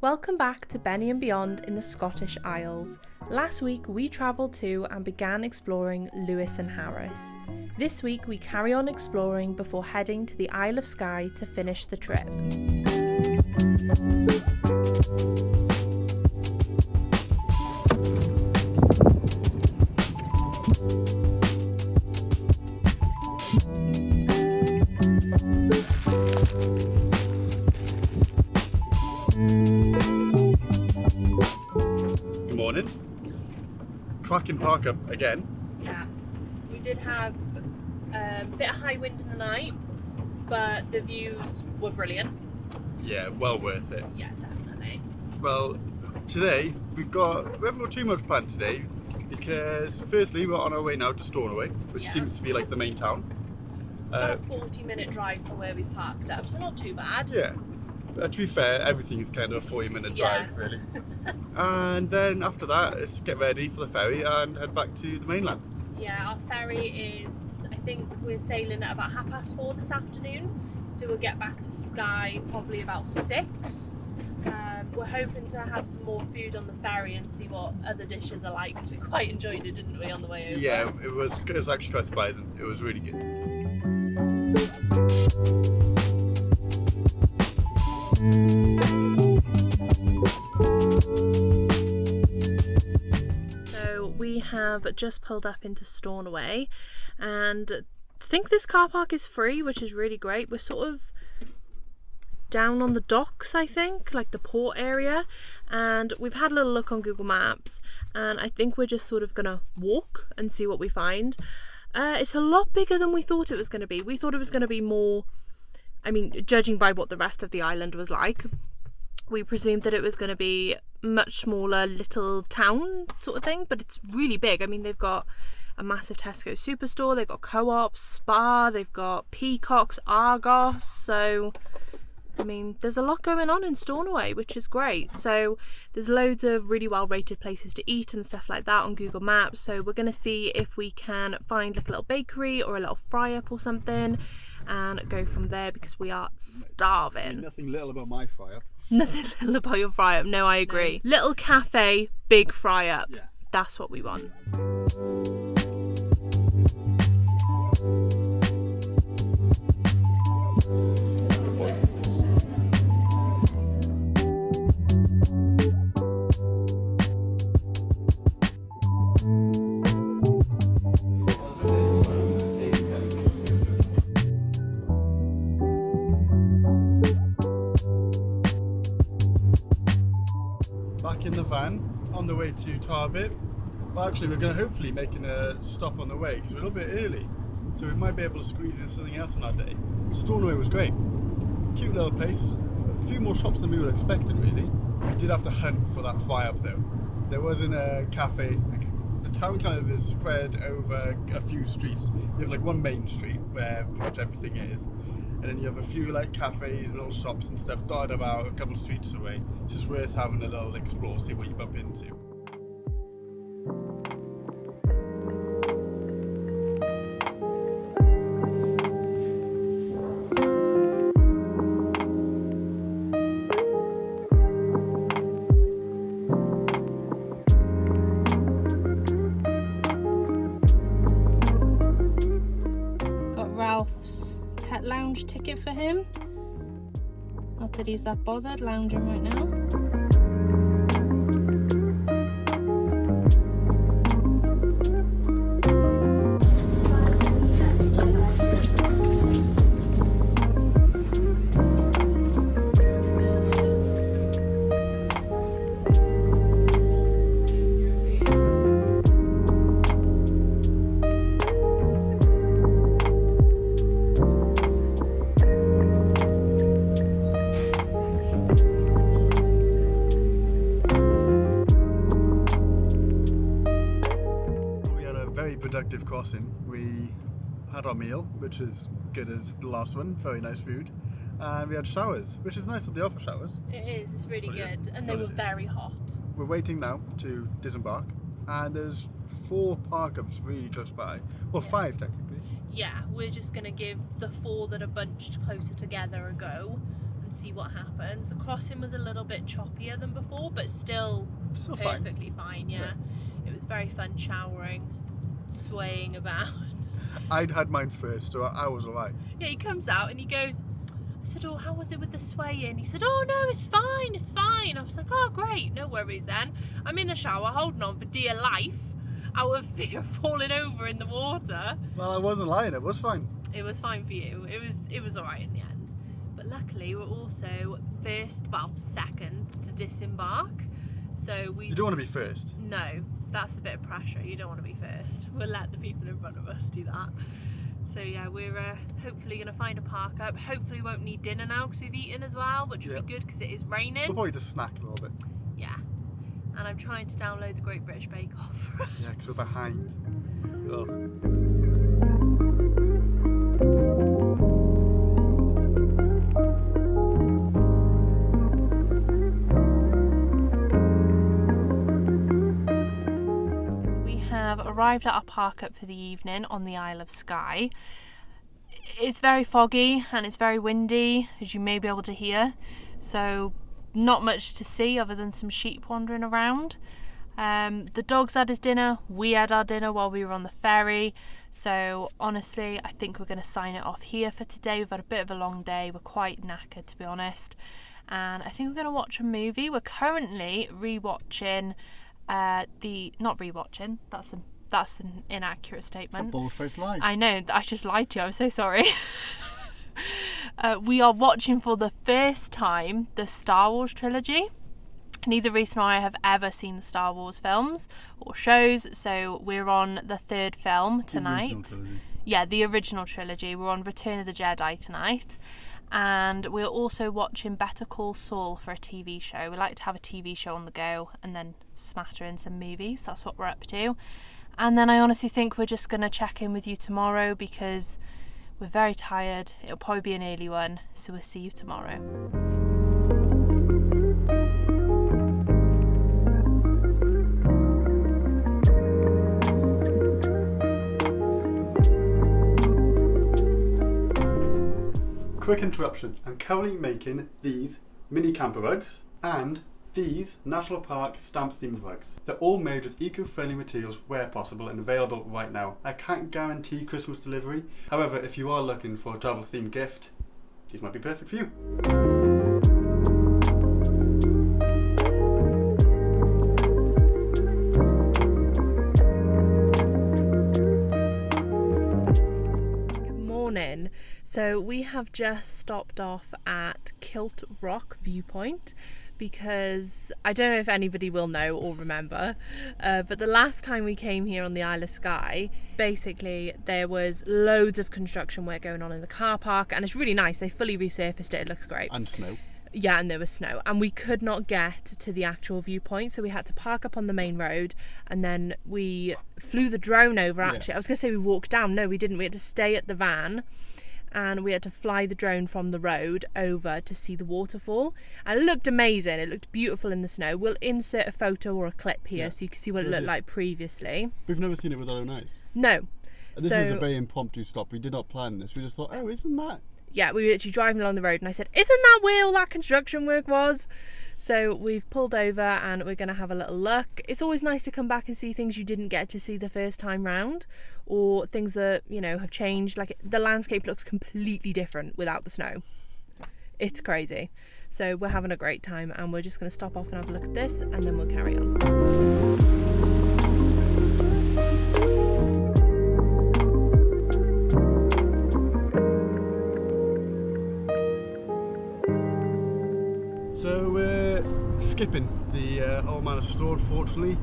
Welcome back to Benny and Beyond in the Scottish Isles. Last week we travelled to and began exploring Lewis and Harris. This week we carry on exploring before heading to the Isle of Skye to finish the trip. Morning. Cracking park up again. Yeah, we did have a bit of high wind in the night, but the views were brilliant. Yeah, well worth it. Yeah, definitely. Well, today we haven't got too much planned today because firstly we're on our way now to Stornoway, which seems to be like the main town. It's about a 40-minute drive from where we parked up, so not too bad. Yeah. To be fair, everything's kind of a 40-minute drive, really. And then after that, let's get ready for the ferry and head back to the mainland. Yeah, our ferry is, I think we're sailing at about 4:30 this afternoon, so we'll get back to Skye probably about 6. We're hoping to have some more food on the ferry and see what other dishes are like, because we quite enjoyed it, didn't we, on the way over? Yeah, it was actually quite surprising. It was really good. So we have just pulled up into Stornoway, and I think this car park is free, which is really great. We're sort of down on the docks, I think, like the port area, and we've had a little look on Google Maps, and I think we're just sort of gonna walk and see what we find. It's a lot bigger than we thought it was going to be. We thought it was going to be more, I mean, judging by what the rest of the island was like, we presumed that it was going to be much smaller, little town sort of thing, but it's really big. I mean, they've got a massive Tesco superstore, they've got co-op, spa, they've got peacocks, Argos, so I mean, there's a lot going on in Stornoway, which is great. So there's loads of really well rated places to eat and stuff like that on Google Maps, so we're going to see if we can find like a little bakery or a little fry up or something and go from there, because we are starving. Nothing little about my fry up. Nothing little about your fry up. No, I agree. No. Little cafe, big fry up. Yeah. That's what we want. Back in the van on the way to Tarbit. Well, actually, we're going to hopefully making a stop on the way because we're a little bit early, so we might be able to squeeze in something else on our day. Stornoway was great, cute little place, a few more shops than we were expecting really. We did have to hunt for that fry up though. There wasn't a cafe. The town kind of is spread over a few streets. You have like one main street where pretty much everything is, and then you have a few like cafes and little shops and stuff dotted about a couple of streets away. It's just worth having a little explore, see what you bump into. Ralph's pet lounge ticket for him. Not that he's that bothered lounging right now. Productive crossing. We had our meal, which is good as the last one, very nice food, and we had showers, which is nice that they offer showers. It is, it's really good, and they were very hot. We're waiting now to disembark, and there's 4 park-ups really close by, well 5 technically. Yeah, we're just going to give the 4 that are bunched closer together a go, and see what happens. The crossing was a little bit choppier than before, but still perfectly fine. Yeah. It was very fun showering, swaying about. I'd had mine first, so I was alright. Yeah, he comes out and he goes, I said, oh, how was it with the swaying? He said, oh no, it's fine, it's fine. I was like, oh great, no worries then. I'm in the shower holding on for dear life out of fear of falling over in the water. Well, I wasn't lying, it was fine. It was fine for you. It was alright in the end. But luckily we're also second to disembark. So we. You don't want to be first. No, that's a bit of pressure. You don't want to be first. We'll let the people in front of us do that. So yeah, we're hopefully going to find a park up. Hopefully we won't need dinner now because we've eaten as well, which will be good because it is raining. We'll probably just snack a little bit. Yeah. And I'm trying to download the Great British Bake Off for us. Yeah, because we're behind. Oh. Arrived at our park up for the evening on the Isle of Skye. It's very foggy and it's very windy, as you may be able to hear, so not much to see other than some sheep wandering around. The dogs had his dinner, we had our dinner while we were on the ferry, so honestly I think we're going to sign it off here for today. We've had a bit of a long day, we're quite knackered to be honest, and I think we're going to watch a movie. We're currently rewatching that's an inaccurate statement. It's a bull-faced lie. I know, I just lied to you, I'm so sorry. We are watching for the first time the Star Wars trilogy. Neither Rhys nor I have ever seen the Star Wars films or shows, so we're on the third film tonight. The original trilogy. We're on Return of the Jedi tonight. And we're also watching Better Call Saul for a TV show. We like to have a TV show on the go and then smatter in some movies. That's what we're up to. And then I honestly think we're just going to check in with you tomorrow because we're very tired. It'll probably be an early one, so we'll see you tomorrow. Quick interruption. I'm currently making these mini camper rugs and these National Park stamp themed rugs. They're all made with eco-friendly materials where possible and available right now. I can't guarantee Christmas delivery. However, if you are looking for a travel themed gift, these might be perfect for you. Good morning. So we have just stopped off at Kilt Rock Viewpoint because I don't know if anybody will know or remember, but the last time we came here on the Isle of Skye, basically there was loads of construction work going on in the car park, and it's really nice. They fully resurfaced it. It looks great. And snow. Yeah, and there was snow, and we could not get to the actual viewpoint, so we had to park up on the main road, and then we flew the drone over. Actually, I was going to say we walked down. No, we didn't. We had to stay at the van, and we had to fly the drone from the road over to see the waterfall, and it looked amazing. It looked beautiful in the snow. We'll insert a photo or a clip here so you can see what it looked like previously. We've never seen it with our own eyes. No. And this is a very impromptu stop. We did not plan this. We just thought, oh, isn't that? Yeah, we were actually driving along the road and I said, isn't that where all that construction work was? So we've pulled over and we're going to have a little look. It's always nice to come back and see things you didn't get to see the first time round, or things that, you know, have changed. Like the landscape looks completely different without the snow. It's crazy. So we're having a great time and we're just going to stop off and have a look at this and then we'll carry on. So we're skipping the Old Manor Store, unfortunately.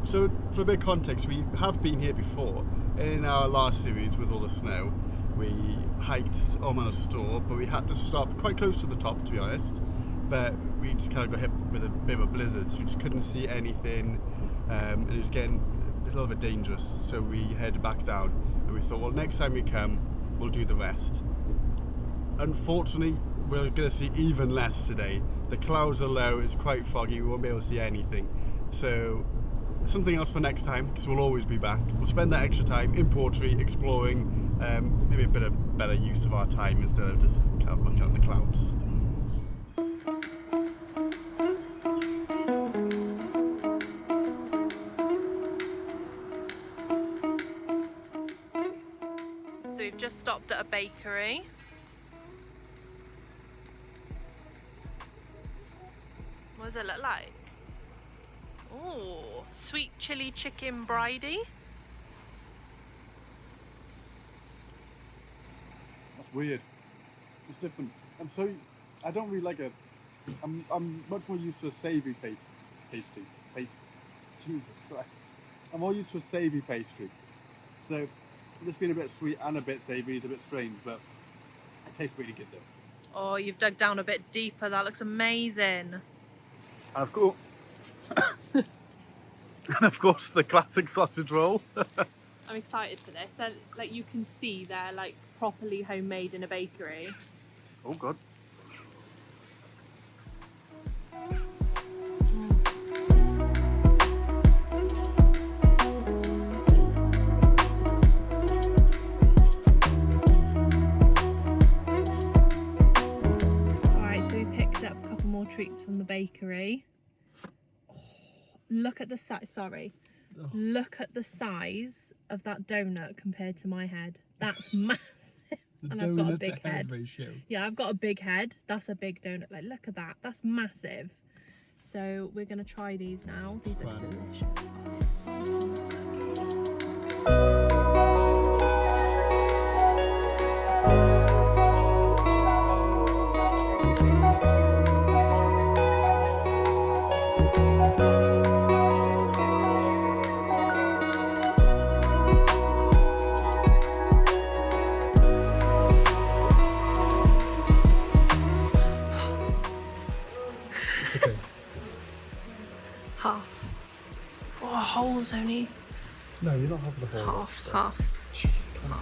So for a bit of context, we have been here before. In our last series with all the snow, we hiked Old Manor Store, but we had to stop quite close to the top, to be honest. But we just kind of got hit with a bit of a blizzard, so we just couldn't see anything, and it was getting a little bit dangerous. So we headed back down, and we thought, well, next time we come, we'll do the rest. Unfortunately, we're going to see even less today. The clouds are low, it's quite foggy, we won't be able to see anything. So something else for next time, because we'll always be back. We'll spend that extra time in Portree exploring, maybe a bit of better use of our time instead of just kind of looking at the clouds. just stopped at a bakery. What does it look like? Oh, sweet chili chicken bridie. That's weird. It's different. I don't really like I'm much more used to a savoury pastry. Jesus Christ. I'm more used to a savoury pastry. So this being a bit sweet and a bit savoury is a bit strange, but it tastes really good though. Oh, you've dug down a bit deeper. That looks amazing. And of course, the classic sausage roll. I'm excited for this. They're, like, you can see they're like properly homemade in a bakery. Oh God. Alright, so we picked up a couple more treats from the bakery. Oh, look at the size. Sorry. Oh. Look at the size of that donut compared to my head. That's massive. And I've got a big head. Ratio. Yeah, I've got a big head. That's a big donut. Like, look at that. That's massive. So we're gonna try these now. These are delicious. Oh, they're salty. Half. Oh, a hole's only. No, you're not having the whole. Half. Jeez, come on.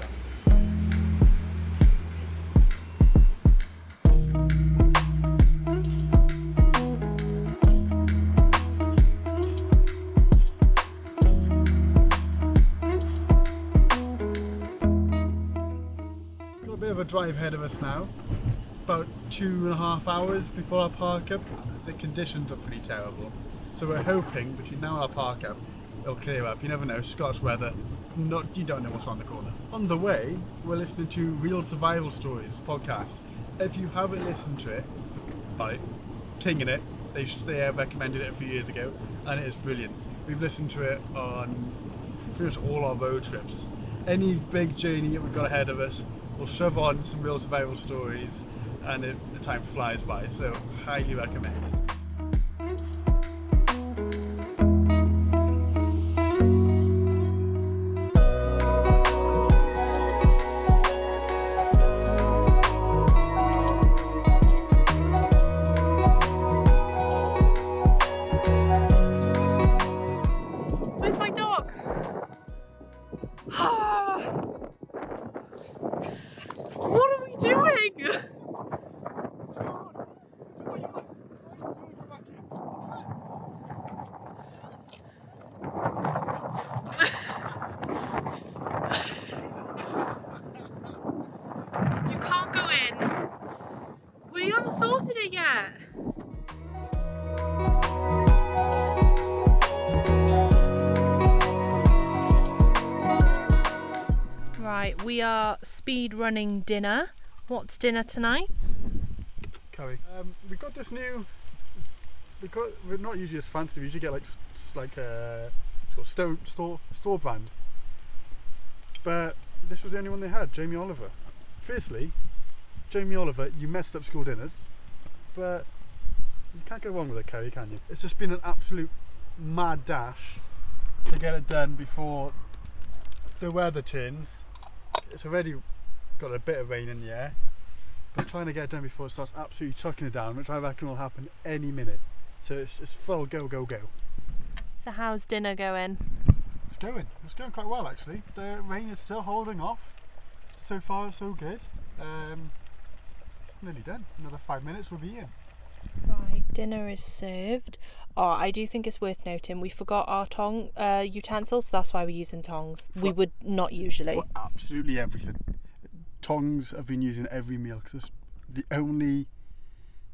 Got a bit of a drive ahead of us now. About 2.5 hours before our park up. The conditions are pretty terrible. So we're hoping between now and our park up, it'll clear up. You never know, Scottish weather, you don't know what's around the corner. On the way, we're listening to Real Survival Stories podcast. If you haven't listened to it, like, kinging it. They recommended it a few years ago, and it is brilliant. We've listened to it on pretty much all our road trips. Any big journey that we've got ahead of us, we'll shove on some Real Survival Stories, and the time flies by, so highly recommend it. Where's my dog? What are we doing? You can't go in. We haven't sorted it yet. Right, we are speed running dinner. What's dinner tonight? Curry. We got this new. We're not usually as fancy. We usually get like a sort of store brand. But this was the only one they had. Jamie Oliver. Firstly, Jamie Oliver, you messed up school dinners, but you can't go wrong with a curry, can you? It's just been an absolute mad dash to get it done before the weather turns. It's already got a bit of rain in the air, but trying to get it done before it starts absolutely chucking it down, which I reckon will happen any minute. So it's just full go. So how's dinner going? It's going quite well actually. The rain is still holding off. So far so good. It's nearly done. Another 5 minutes we'll be in. Right, dinner is served. Oh, I do think it's worth noting we forgot our utensils, so that's why we're using tongs. We would not usually. For absolutely everything. Tongs I've been using every meal because it's the only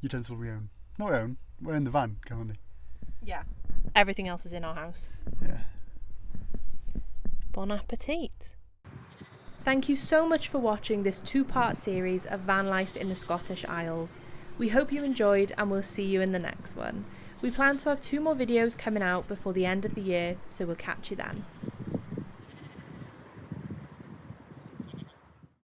utensil we own. Not own, we're in the van currently. Yeah. Everything else is in our house. Yeah. Bon appetit. Thank you so much for watching this 2-part series of van life in the Scottish Isles. We hope you enjoyed and we'll see you in the next one. We plan to have 2 more videos coming out before the end of the year, so we'll catch you then.